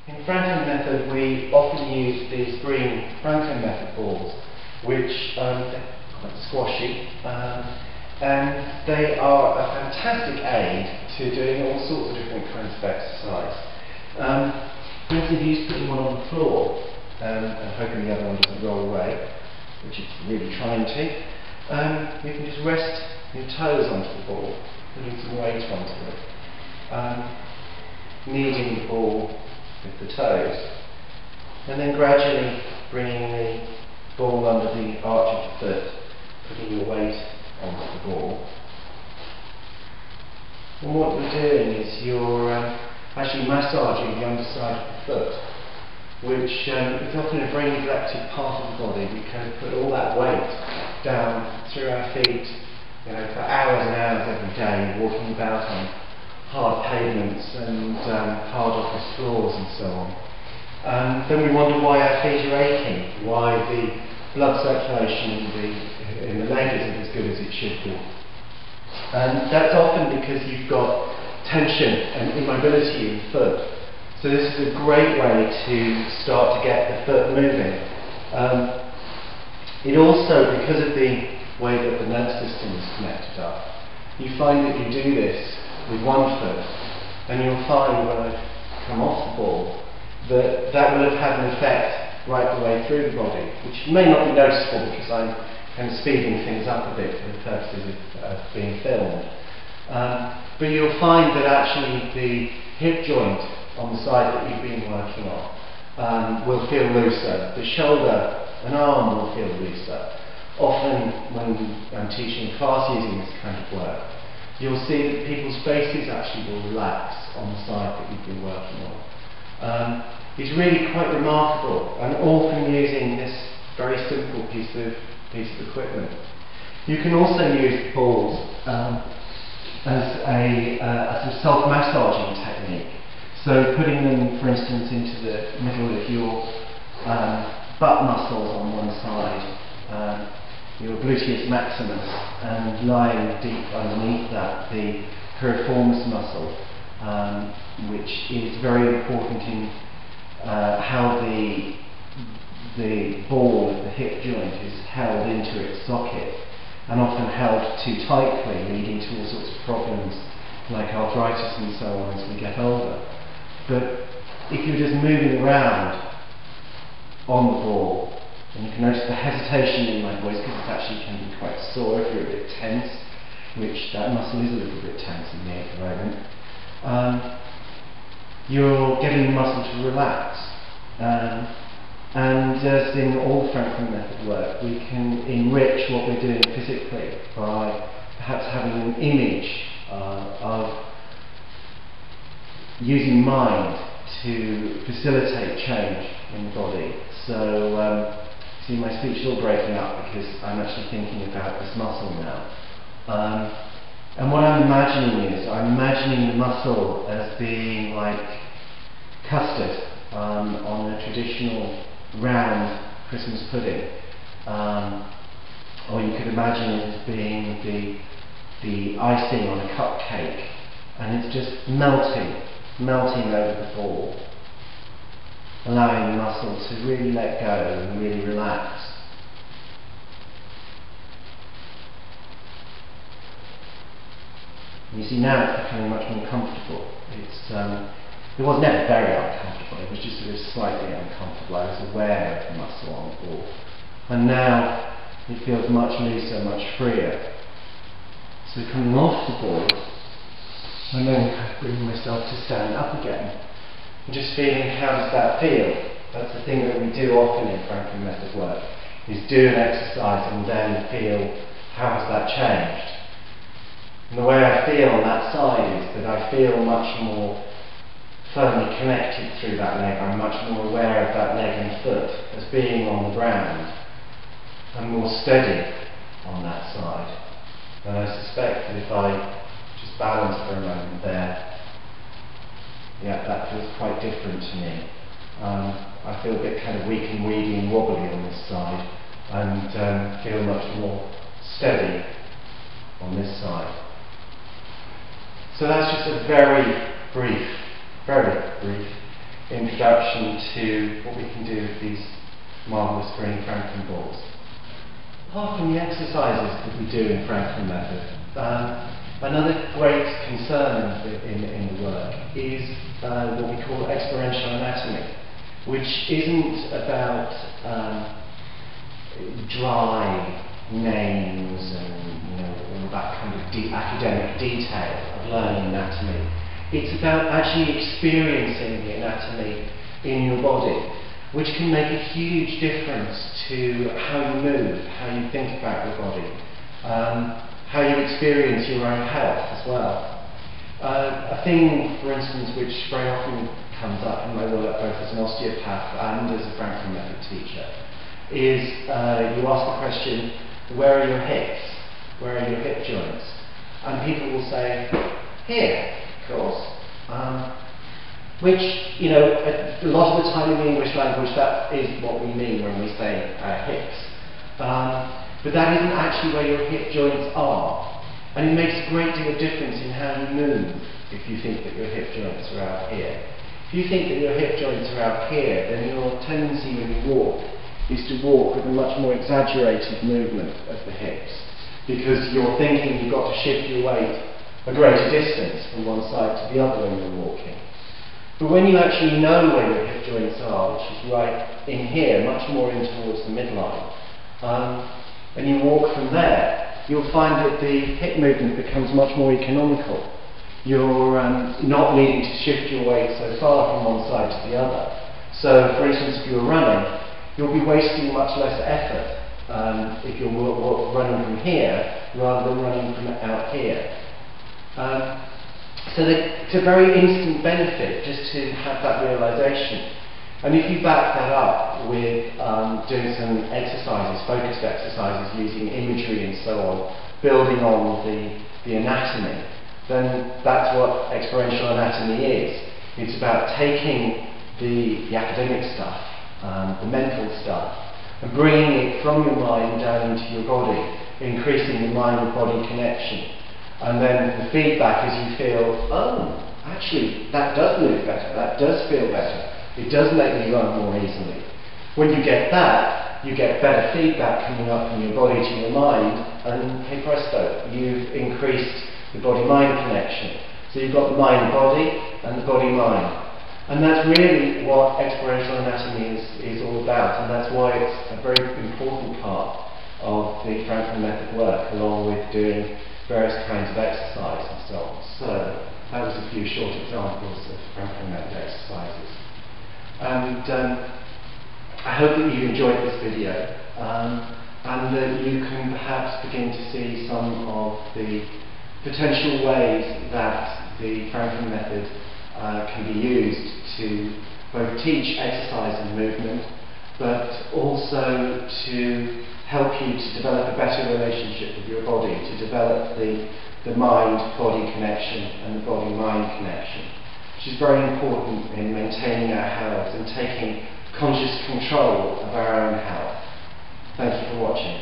In Franklin method, we often use these green Franklin method balls, which are quite squashy, and they are a fantastic aid to doing all sorts of different kinds of exercise. For instance, if you use putting one on the floor and hoping the other one doesn't roll away, which it's really trying to, you can just rest your toes onto the ball, putting some weight onto it, kneading the ball with the toes, and then gradually bringing the ball under the arch of the foot, putting your weight onto the ball. And what you're doing is you're actually massaging the underside of the foot, which is often a very neglected part of the body. We can put all that weight down through our feet, for hours and hours every day, walking about on hard pavements and hard office floors and so on. Then we wonder why our feet are aching, why the blood circulation in the leg isn't as good as it should be. And that's often because you've got tension and immobility in the foot. So this is a great way to start to get the foot moving. It also, because of the way that the nerve system is connected up, you find that you do this with one foot, and you'll find when I come off the ball that that will have had an effect right the way through the body, which may not be noticeable because I'm kind of speeding things up a bit for the purposes of being filmed. But you'll find that actually the hip joint on the side that you've been working on will feel looser. The shoulder and arm will feel looser. Often when I'm teaching a class using this kind of work, you'll see that people's faces actually will relax on the side that you've been working on. It's really quite remarkable, and all from using this very simple piece of equipment. You can also use balls as a self-massaging technique. So putting them, for instance, into the middle of your butt muscles on one side, your gluteus maximus, and lying deep underneath that, the piriformis muscle, which is very important in how the ball of the hip joint is held into its socket, and often held too tightly, leading to all sorts of problems like arthritis and so on as we get older. But if you're just moving around on the ball, and you can notice the hesitation in my voice because it actually can be quite sore if you're a bit tense, which that muscle is a little bit tense in me at the moment, you're getting the muscle to relax. And as in all Franklin method work, we can enrich what we're doing physically by perhaps having an image of using mind to facilitate change in the body. So, see, my speech is all breaking up because I'm actually thinking about this muscle now. And what I'm imagining is, I'm imagining the muscle as being like custard on a traditional round Christmas pudding. Or you could imagine it as being the icing on a cupcake, and it's just melting over the ball, allowing the muscle to really let go and really relax. And you see now it's becoming much more comfortable. It was never very uncomfortable, it was just sort of slightly uncomfortable. I was aware of the muscle on the ball. And now it feels much looser, much freer. So coming off the ball, and then bringing myself to stand up again, and just feeling how does that feel. That's the thing that we do often in Franklin method work, is do an exercise and then feel how has that changed. And the way I feel on that side is that I feel much more firmly connected through that leg. I'm much more aware of that leg and foot as being on the ground. I'm more steady on that side. And I suspect that if I just balance for a moment there, yeah, that feels quite different to me. I feel a bit kind of weak and weedy and wobbly on this side, and feel much more steady on this side. So that's just a very brief introduction to what we can do with these marvellous green Franklin balls. Apart from the exercises that we do in Franklin Method, another great concern in the work is what we call experiential anatomy, which isn't about dry names and all that kind of academic detail of learning anatomy. It's about actually experiencing the anatomy in your body, which can make a huge difference to how you move, how you think about your body, how you experience your own health as well. A thing, for instance, which very often comes up in my work both as an osteopath and as a Franklin Method teacher is you ask the question, where are your hips? Where are your hip joints? And people will say, here, of course. Which, a lot of the time in the English language that is what we mean when we say hips. But that isn't actually where your hip joints are. And it makes a great deal of difference in how you move if you think that your hip joints are out here. If you think that your hip joints are out here, then your tendency when you walk is to walk with a much more exaggerated movement of the hips, because you're thinking you've got to shift your weight a greater distance from one side to the other when you're walking. But when you actually know where your hip joints are, which is right in here, much more in towards the midline, and you walk from there, you'll find that the hip movement becomes much more economical. You're not needing to shift your weight so far from one side to the other. So, for instance, if you're running, you'll be wasting much less effort if you're running from here rather than running from out here. So it's a very instant benefit just to have that realisation. And if you back that up with doing some exercises, focused exercises using imagery and so on, building on the anatomy, then that's what experiential anatomy is. It's about taking the academic stuff, the mental stuff, and bringing it from your mind down into your body, increasing the mind-body connection. And then the feedback is you feel, oh, actually, that does move better, that does feel better, it does make me run more easily. When you get that, you get better feedback coming up from your body to your mind, and hey presto, you've increased the body-mind connection. So you've got the mind-body and the body-mind. And that's really what experiential anatomy is all about, and that's why it's a very important part of the Franklin Method work, along with doing various kinds of exercise and so on. So that was a few short examples of Franklin Method exercises. And I hope that you've enjoyed this video, and that you can perhaps begin to see some of the potential ways that the Franklin Method can be used to both teach exercise and movement, but also to help you to develop a better relationship with your body, to develop the mind-body connection and the body-mind connection, which is very important in maintaining our health and taking conscious control of our own health. Thank you for watching.